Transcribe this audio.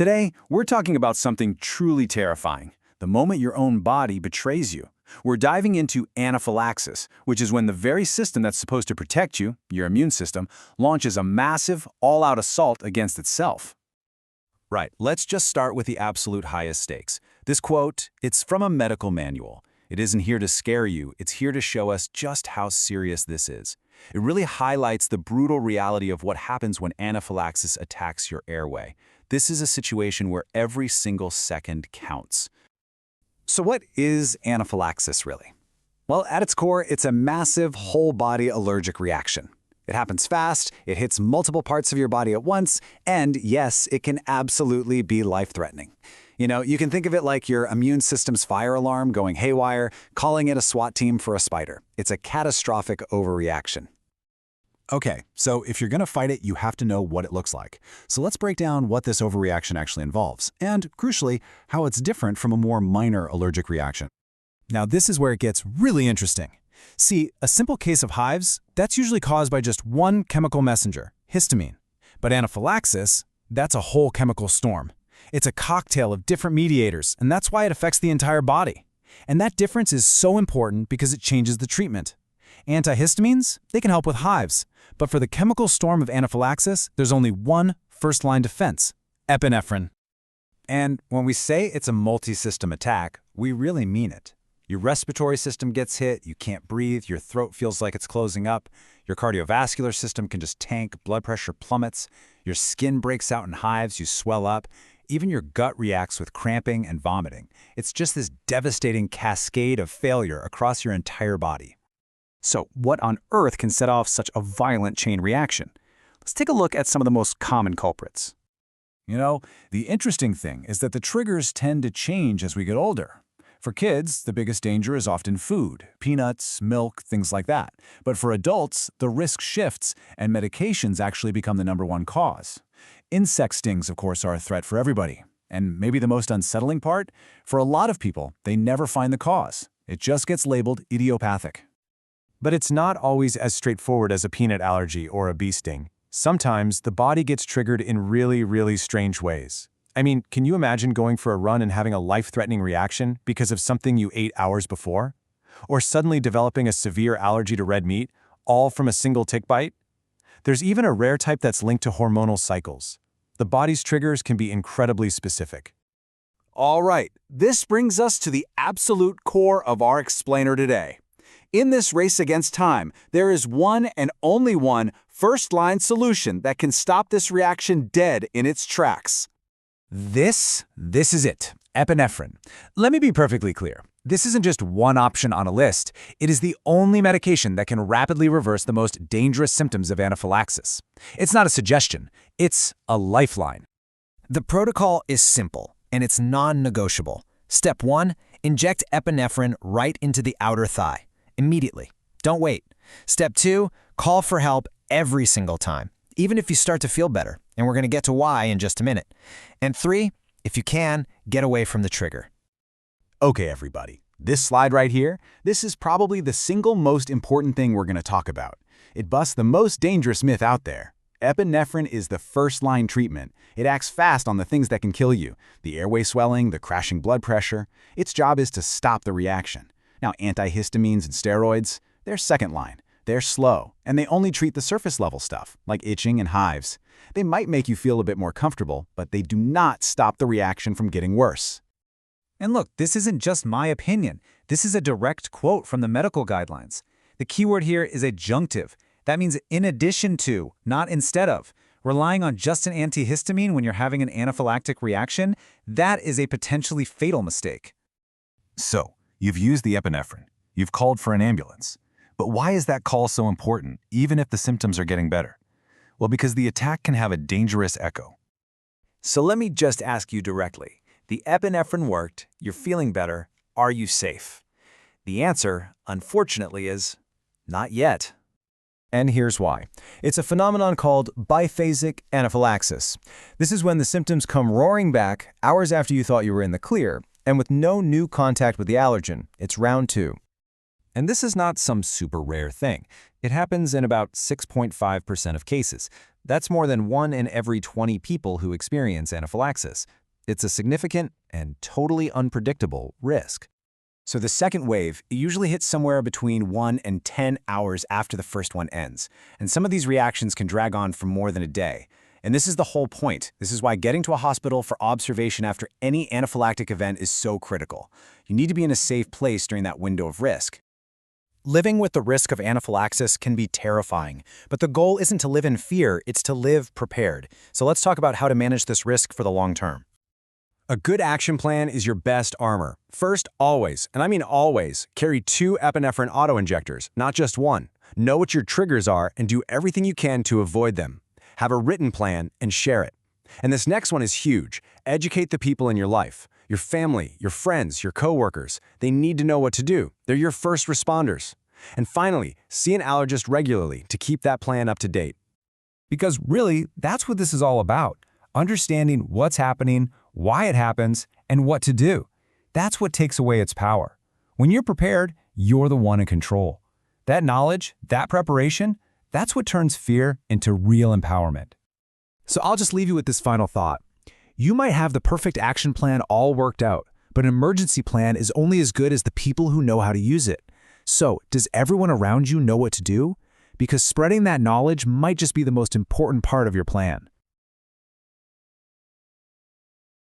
Today, we're talking about something truly terrifying, the moment your own body betrays you. We're diving into anaphylaxis, which is when the very system that's supposed to protect you, your immune system, launches a massive, all-out assault against itself. Right, let's just start with the absolute highest stakes. This quote, it's from a medical manual. It isn't here to scare you, it's here to show us just how serious this is. It really highlights the brutal reality of what happens when anaphylaxis attacks your airway. This is a situation where every single second counts. So what is anaphylaxis really? Well, at its core, it's a massive whole-body allergic reaction. It happens fast, it hits multiple parts of your body at once, and yes, it can absolutely be life-threatening. You can think of it like your immune system's fire alarm going haywire, calling it a SWAT team for a spider. It's a catastrophic overreaction. Okay, so if you're going to fight it, you have to know what it looks like. So let's break down what this overreaction actually involves, and, crucially, how it's different from a more minor allergic reaction. Now, this is where it gets really interesting. See, a simple case of hives, that's usually caused by just one chemical messenger, histamine. But anaphylaxis, that's a whole chemical storm. It's a cocktail of different mediators, and that's why it affects the entire body. And that difference is so important because it changes the treatment. Antihistamines, they can help with hives, but for the chemical storm of anaphylaxis, there's only one first-line defense, epinephrine. And when we say it's a multi-system attack, we really mean it. Your respiratory system gets hit, you can't breathe, your throat feels like it's closing up, your cardiovascular system can just tank, blood pressure plummets, your skin breaks out in hives, you swell up, even your gut reacts with cramping and vomiting. It's just this devastating cascade of failure across your entire body. So what on earth can set off such a violent chain reaction? Let's take a look at some of the most common culprits. The interesting thing is that the triggers tend to change as we get older. For kids, the biggest danger is often food, peanuts, milk, things like that. But for adults, the risk shifts and medications actually become the #1 cause. Insect stings, of course, are a threat for everybody. And maybe the most unsettling part, for a lot of people, they never find the cause. It just gets labeled idiopathic. But it's not always as straightforward as a peanut allergy or a bee sting. Sometimes the body gets triggered in really, really strange ways. I mean, can you imagine going for a run and having a life-threatening reaction because of something you ate hours before? Or suddenly developing a severe allergy to red meat, all from a single tick bite? There's even a rare type that's linked to hormonal cycles. The body's triggers can be incredibly specific. All right, this brings us to the absolute core of our explainer today. In this race against time, there is one and only one first-line solution that can stop this reaction dead in its tracks. This is it, epinephrine. Let me be perfectly clear. This isn't just one option on a list. It is the only medication that can rapidly reverse the most dangerous symptoms of anaphylaxis. It's not a suggestion, it's a lifeline. The protocol is simple, and it's non-negotiable. Step 1, inject epinephrine right into the outer thigh. Immediately. Don't wait. Step 2, call for help every single time, even if you start to feel better, and we're going to get to why in just a minute. And 3, if you can, get away from the trigger. Okay, everybody, this slide right here, this is probably the single most important thing we're going to talk about. It busts the most dangerous myth out there. Epinephrine is the first-line treatment. It acts fast on the things that can kill you, the airway swelling, the crashing blood pressure. Its job is to stop the reaction. Now, antihistamines and steroids, they're second line. They're slow, and they only treat the surface-level stuff, like itching and hives. They might make you feel a bit more comfortable, but they do not stop the reaction from getting worse. And look, this isn't just my opinion. This is a direct quote from the medical guidelines. The keyword here is adjunctive. That means in addition to, not instead of. Relying on just an antihistamine when you're having an anaphylactic reaction, that is a potentially fatal mistake. So, you've used the epinephrine. You've called for an ambulance. But why is that call so important, even if the symptoms are getting better? Well, because the attack can have a dangerous echo. So let me just ask you directly. The epinephrine worked, you're feeling better, are you safe? The answer, unfortunately, is not yet. And here's why. It's a phenomenon called biphasic anaphylaxis. This is when the symptoms come roaring back hours after you thought you were in the clear, and with no new contact with the allergen. It's round 2. And this is not some super rare thing. It happens in about 6.5% of cases. That's more than 1 in every 20 people who experience anaphylaxis. It's a significant and totally unpredictable risk. So the second wave usually hits somewhere between 1 and 10 hours after the first one ends, and some of these reactions can drag on for more than a day. And this is the whole point. This is why getting to a hospital for observation after any anaphylactic event is so critical. You need to be in a safe place during that window of risk. Living with the risk of anaphylaxis can be terrifying, but the goal isn't to live in fear, it's to live prepared. So let's talk about how to manage this risk for the long term. A good action plan is your best armor. First, always, and I mean always, carry 2 epinephrine autoinjectors, not just 1. Know what your triggers are and do everything you can to avoid them. Have a written plan and share it. And this next one is huge. Educate the people in your life. Your family, your friends, your coworkers. They need to know what to do. They're your first responders. And finally, see an allergist regularly to keep that plan up to date. Because really, that's what this is all about. Understanding what's happening, why it happens, and what to do. That's what takes away its power. When you're prepared, you're the one in control. That knowledge, that preparation, that's what turns fear into real empowerment. So I'll just leave you with this final thought. You might have the perfect action plan all worked out, but an emergency plan is only as good as the people who know how to use it. So, does everyone around you know what to do? Because spreading that knowledge might just be the most important part of your plan.